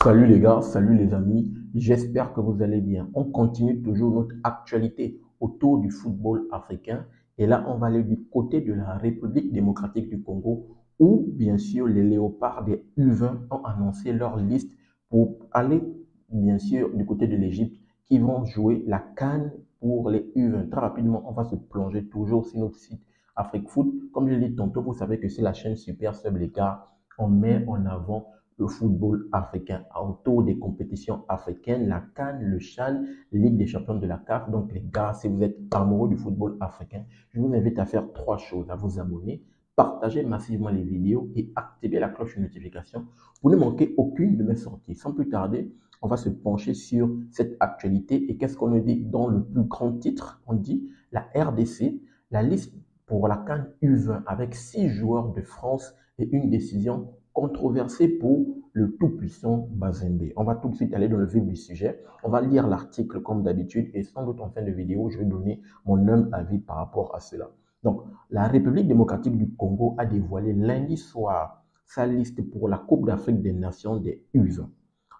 Salut les gars, salut les amis, j'espère que vous allez bien. On continue toujours notre actualité autour du football africain et là on va aller du côté de la République démocratique du Congo où bien sûr les léopards des U20 ont annoncé leur liste pour aller bien sûr du côté de l'Égypte qui vont jouer la CAN pour les U20. Très rapidement, on va se plonger toujours sur notre site Afrique Foot. Comme je l'ai dit tantôt, vous savez que c'est la chaîne Super Sub les gars. On met en avant le football africain autour des compétitions africaines, la CAN, le CHAN, Ligue des champions de la CAF. Donc les gars, si vous êtes amoureux du football africain, je vous invite à faire trois choses, à vous abonner, partager massivement les vidéos et activer la cloche de notification pour ne manquer aucune de mes sorties. Sans plus tarder, on va se pencher sur cette actualité et qu'est-ce qu'on nous dit dans le plus grand titre. On dit la RDC, la liste pour la CAN U20 avec 6 joueurs de France et une décision controversée pour le tout-puissant Mazembe. On va tout de suite aller dans le vif du sujet. On va lire l'article comme d'habitude et sans doute en fin de vidéo, je vais donner mon humble avis par rapport à cela. Donc, la République démocratique du Congo a dévoilé lundi soir sa liste pour la Coupe d'Afrique des Nations des U20.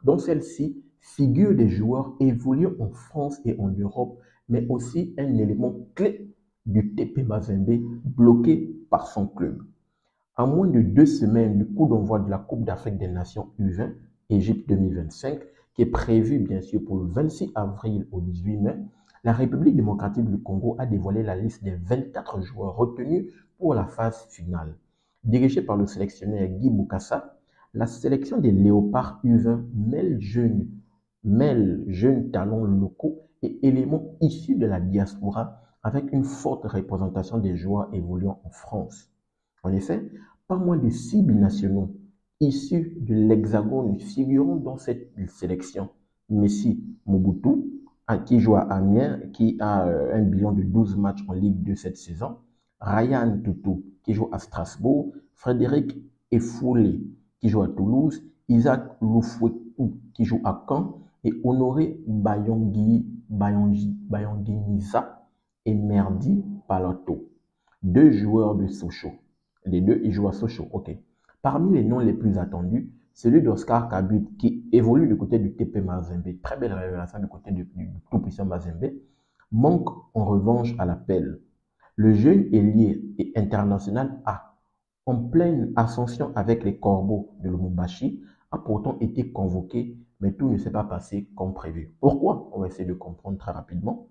Dans celle-ci figurent des joueurs évoluant en France et en Europe, mais aussi un élément clé du TP Mazembe bloqué par son club. À moins de 2 semaines du coup d'envoi de la Coupe d'Afrique des Nations U20, Égypte 2025, qui est prévue bien sûr pour le 26 avril au 18 mai, la République démocratique du Congo a dévoilé la liste des 24 joueurs retenus pour la phase finale. Dirigée par le sélectionneur Guy Boukassa, la sélection des Léopards U20 mêle jeunes talents locaux et éléments issus de la diaspora avec une forte représentation des joueurs évoluant en France. En effet, pas moins de 6 binationaux issus de l'Hexagone figurant dans cette sélection. Messi Mobutu, qui joue à Amiens, qui a un bilan de 12 matchs en Ligue 2 cette saison. Ryan Toutou, qui joue à Strasbourg. Frédéric Efoulé, qui joue à Toulouse. Isaac Loufouetou, qui joue à Caen. Et Honoré Bayanginiza et Merdi Palato. Deux joueurs de Sochaux. Les deux, ils jouent à Sochaux. OK. Parmi les noms les plus attendus, celui d'Oscar Kabut, qui évolue du côté du TP Mazembe. Très belle révélation du côté du tout-puissant Mazembe. Manque en revanche à l'appel. Le jeune ailier et international A, en pleine ascension avec les Corbeaux de Lubumbashi, a pourtant été convoqué, mais tout ne s'est pas passé comme prévu. Pourquoi? On va essayer de comprendre très rapidement.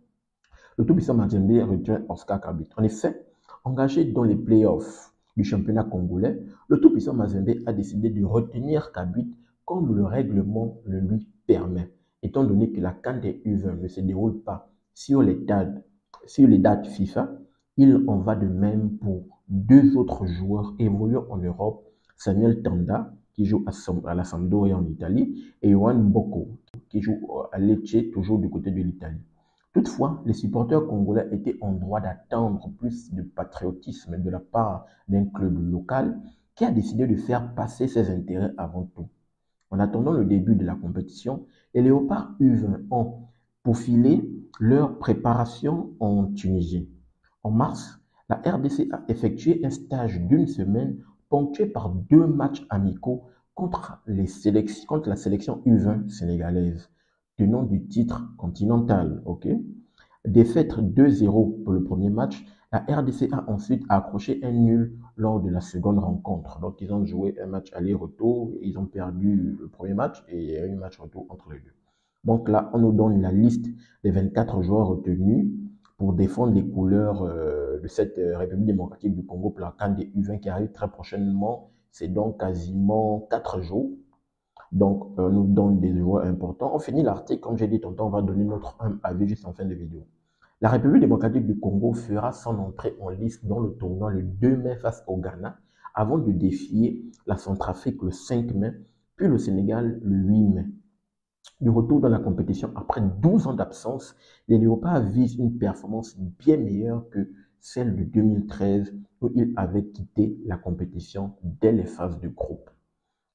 Le tout-puissant Mazembe retient Oscar Kabut. En effet, engagé dans les playoffs du championnat congolais, le tout-puissant Mazembe a décidé de retenir Kabut comme le règlement le lui permet, étant donné que la CAN des U20 ne se déroule pas sur les dates FIFA. Il en va de même pour deux autres joueurs évoluant en Europe, Samuel Tanda, qui joue à la Sampdoria en Italie, et Yohan Mboko, qui joue à Lecce, toujours du côté de l'Italie. Toutefois, les supporters congolais étaient en droit d'attendre plus de patriotisme de la part d'un club local qui a décidé de faire passer ses intérêts avant tout. En attendant le début de la compétition, les Léopards U20 ont peaufiné leur préparation en Tunisie. En mars, la RDC a effectué un stage d'une semaine ponctué par 2 matchs amicaux contre la sélection U20 sénégalaise, tenant du titre continental. Okay? Défaite 2-0 pour le premier match, la RDC a ensuite accroché un nul lors de la seconde rencontre. Donc, ils ont joué un match aller-retour, ils ont perdu le premier match et il y a eu un match retour entre les deux. Donc là, on nous donne la liste des 24 joueurs retenus pour défendre les couleurs de cette République démocratique du Congo pour la CAN des U20 qui arrive très prochainement. C'est donc quasiment 4 jours. Donc, on nous donne des joueurs importants. On finit l'article, comme j'ai dit tantôt, on va donner notre avis juste en fin de vidéo. La République démocratique du Congo fera son entrée en liste dans le tournoi le 2 mai face au Ghana, avant de défier la Centrafrique le 5 mai, puis le Sénégal le 8 mai. Du retour dans la compétition après 12 ans d'absence, les Léopards visent une performance bien meilleure que celle de 2013 où ils avaient quitté la compétition dès les phases de groupe.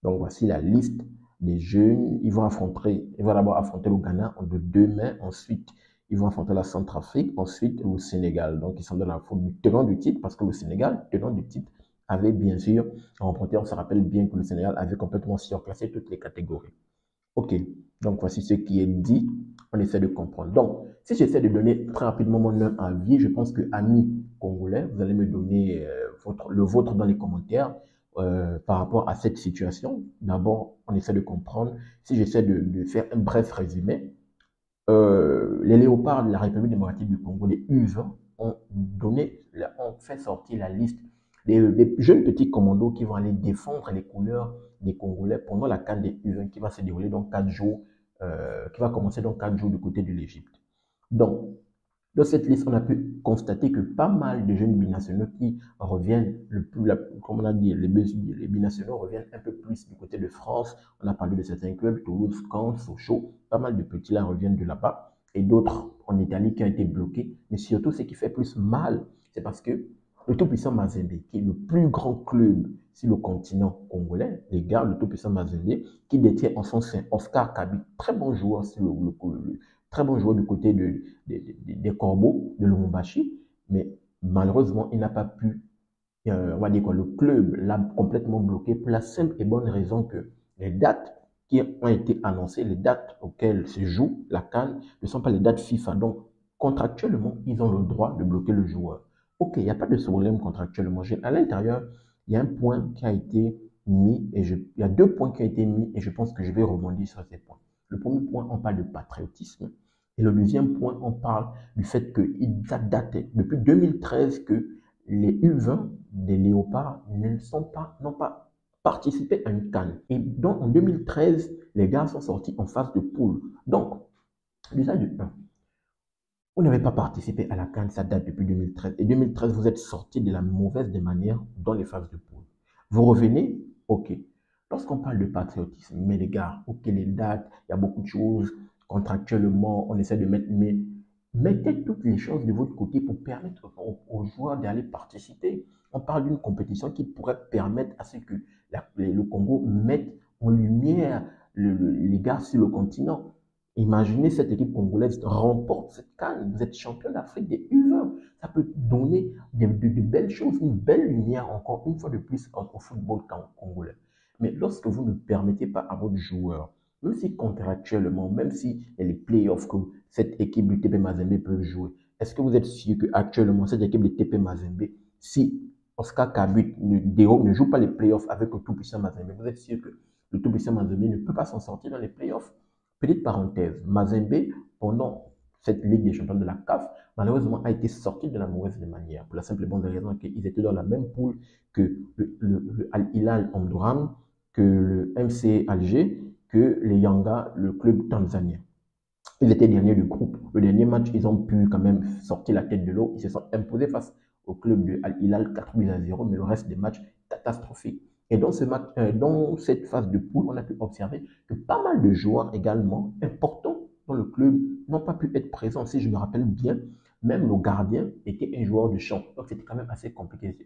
Donc voici la liste des jeunes. Ils vont d'abord affronter le Ghana le 2 mai, ensuite ils vont affronter la Centrafrique, ensuite le Sénégal. Donc ils sont dans la faute du tenant du titre parce que le Sénégal, tenant du titre, avait bien sûr remporté. On se rappelle bien que le Sénégal avait complètement surclassé toutes les catégories. Ok, donc voici ce qui est dit. On essaie de comprendre. Donc, si j'essaie de donner très rapidement mon avis, je pense que, amis congolais, vous allez me donner le vôtre dans les commentaires par rapport à cette situation. D'abord, on essaie de comprendre. Si j'essaie de faire un bref résumé, les léopards de la République démocratique du Congo, les UV, ont fait sortir la liste des jeunes petits commandos qui vont aller défendre les couleurs des Congolais pendant la CAN des U20 qui va se dérouler dans 4 jours, qui va commencer dans 4 jours du côté de l'Égypte. Donc, dans cette liste, on a pu constater que pas mal de jeunes binationaux qui reviennent, comme on a dit, les binationaux reviennent un peu plus du côté de France. On a parlé de certains clubs, Toulouse, Caen, Sochaux. Pas mal de petits là reviennent de là-bas. Et d'autres en Italie qui ont été bloqués. Mais surtout, ce qui fait plus mal, c'est parce que le tout-puissant Mazembe, qui est le plus grand club sur le continent congolais, les gars, le tout-puissant Mazembe, qui détient en son sein Oscar Kabi, très bon joueur sur très bon joueur du côté des Corbeaux de Lumumbashi, mais malheureusement, il n'a pas pu, on va dire quoi, le club l'a complètement bloqué pour la simple et bonne raison que les dates qui ont été annoncées, les dates auxquelles se joue la CAN, ne sont pas les dates FIFA. Donc, contractuellement, ils ont le droit de bloquer le joueur. Ok, il n'y a pas de problème contractuellement. À l'intérieur, il y a un point qui a été mis, il y a 2 points qui ont été mis, et je pense que je vais rebondir sur ces points. Le premier point, on parle de patriotisme. Et le deuxième point, on parle du fait qu'il date depuis 2013 que les U20 des Léopards n'ont pas participé à une CAN. Et donc en 2013, les gars sont sortis en phase de poule. Donc, déjà du 1, vous n'avez pas participé à la CAN, ça date depuis 2013. Et 2013, vous êtes sortis de la mauvaise des manières dans les phases de poule. Vous revenez, ok. Lorsqu'on parle de patriotisme, mais les gars, ok, les dates, il y a beaucoup de choses, contractuellement, on essaie de mettre, mais mettez toutes les choses de votre côté pour permettre aux joueurs d'aller participer. On parle d'une compétition qui pourrait permettre à ce que le Congo mette en lumière les gars sur le continent. Imaginez cette équipe congolaise remporte cette CAN. Vous êtes champion d'Afrique des U20. Ça peut donner de belles choses, une belle lumière encore une fois de plus au football congolais. Mais lorsque vous ne permettez pas à votre joueur, même si contractuellement, même si les playoffs que cette équipe du TP Mazembe peut jouer, est-ce que vous êtes sûr qu'actuellement, cette équipe du TP Mazembe, si Oscar Kabut ne joue pas les playoffs avec le tout-puissant Mazembe, vous êtes sûr que le tout-puissant Mazembe ne peut pas s'en sortir dans les playoffs? Petite parenthèse, Mazembe, pendant cette Ligue des champions de la CAF, malheureusement, a été sorti de la mauvaise manière, pour la simple et bonne raison qu'ils étaient dans la même poule que le Al-Hilal Omdurman, que le MC Alger, que les Yanga, le club tanzanien. Ils étaient derniers du groupe. Le dernier match, ils ont pu quand même sortir la tête de l'eau. Ils se sont imposés face au club de Al-Hilal 4-0, mais le reste des matchs catastrophiques. Et dans cette phase de poule, on a pu observer que pas mal de joueurs également importants dans le club n'ont pas pu être présents. Si je me rappelle bien, même le gardien était un joueur de champ. Donc c'était quand même assez compliqué.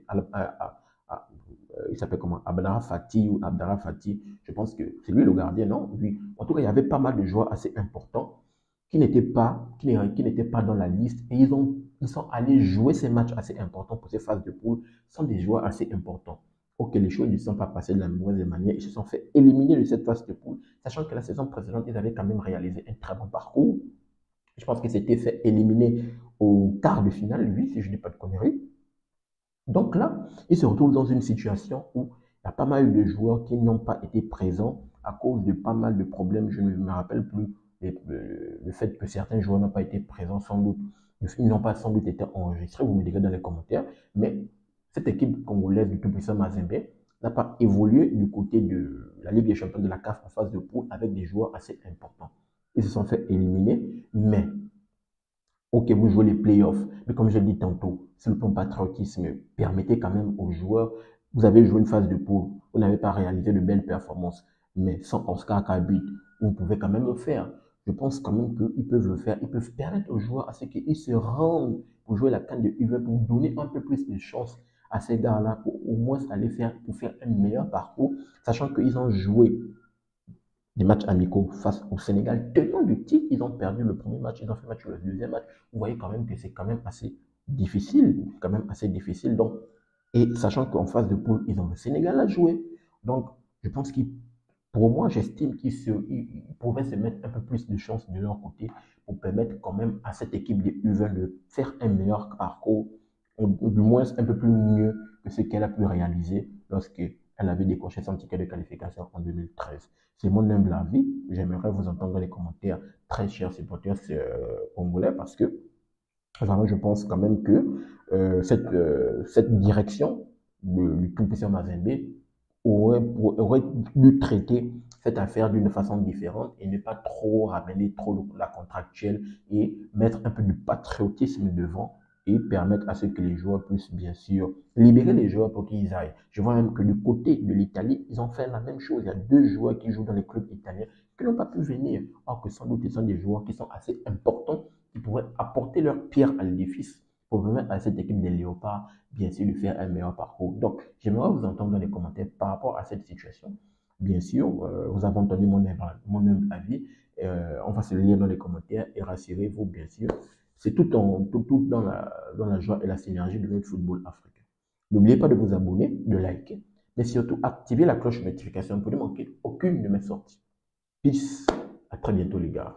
Il s'appelle comment? Abdallah Fatih ou Abdallah Fatih. Je pense que c'est lui le gardien, non? Oui. En tout cas, il y avait pas mal de joueurs assez importants qui n'étaient pas dans la liste et ils sont allés jouer ces matchs assez importants pour ces phases de poule. Ce sont des joueurs assez importants. Ok, les choses ne sont pas passées de la mauvaise manière. Ils se sont fait éliminer de cette phase de poule, sachant que la saison précédente, ils avaient quand même réalisé un très bon parcours. Je pense qu'ils s'étaient fait éliminer au quart de finale, oui, si je ne dis pas de conneries. Donc là, ils se retrouvent dans une situation où il y a pas mal de joueurs qui n'ont pas été présents à cause de pas mal de problèmes. Je ne me rappelle plus le fait que certains joueurs n'ont pas été présents sans doute. Ils n'ont pas sans doute été enregistrés, vous me direz dans les commentaires. Mais cette équipe congolaise du tout-puissant Mazembe n'a pas évolué du côté de la Ligue des champions de la CAF en phase de poule avec des joueurs assez importants. Ils se sont fait éliminer, mais ok, vous jouez les playoffs, mais comme je l'ai dit tantôt, c'est le plan patriotisme. Permettez quand même aux joueurs, vous avez joué une phase de poule, vous n'avez pas réalisé de belles performances, mais sans Oscar Kabut, vous pouvez quand même le faire. Je pense quand même qu'ils peuvent le faire. Ils peuvent permettre aux joueurs à ce qu'ils se rendent pour jouer la CAN de U20, pour donner un peu plus de chance à ces gars-là, pour au moins aller pour faire un meilleur parcours, sachant qu'ils ont joué des matchs amicaux face au Sénégal. Tenant du titre, ils ont perdu le premier match, ils ont fait match le deuxième match. Vous voyez quand même que c'est quand même assez difficile, quand même assez difficile. Donc, et sachant qu'en phase de poule, ils ont le Sénégal à jouer. Donc, je pense qu'ils Pour moi, j'estime qu'ils pouvaient se mettre un peu plus de chance de leur côté pour permettre quand même à cette équipe de U20 de faire un meilleur parcours, ou du moins un peu plus mieux que ce qu'elle a pu réaliser lorsqu'elle avait décroché son ticket de qualification en 2013. C'est mon humble avis. J'aimerais vous entendre dans les commentaires, très chers supporters congolais, parce que vraiment, je pense quand même que cette direction du tout-puissant Mazembe aurait dû traiter cette affaire d'une façon différente et ne pas trop ramener trop la contractuelle et mettre un peu de patriotisme devant et permettre à ce que les joueurs puissent bien sûr libérer les joueurs pour qu'ils aillent. Je vois même que du côté de l'Italie, ils ont fait la même chose. Il y a 2 joueurs qui jouent dans les clubs italiens qui n'ont pas pu venir, alors que sans doute ils sont des joueurs qui sont assez importants, qui pourraient apporter leur pierre à l'édifice pour permettre à cette équipe des Léopards, bien sûr, de faire un meilleur parcours. Donc, j'aimerais vous entendre dans les commentaires par rapport à cette situation. Bien sûr, vous avez entendu mon avis. On va se lire dans les commentaires et rassurez-vous, bien sûr, c'est tout dans la joie et la synergie de notre football africain. N'oubliez pas de vous abonner, de liker, mais surtout activer la cloche de notification pour ne manquer aucune de mes sorties. Peace. À très bientôt, les gars.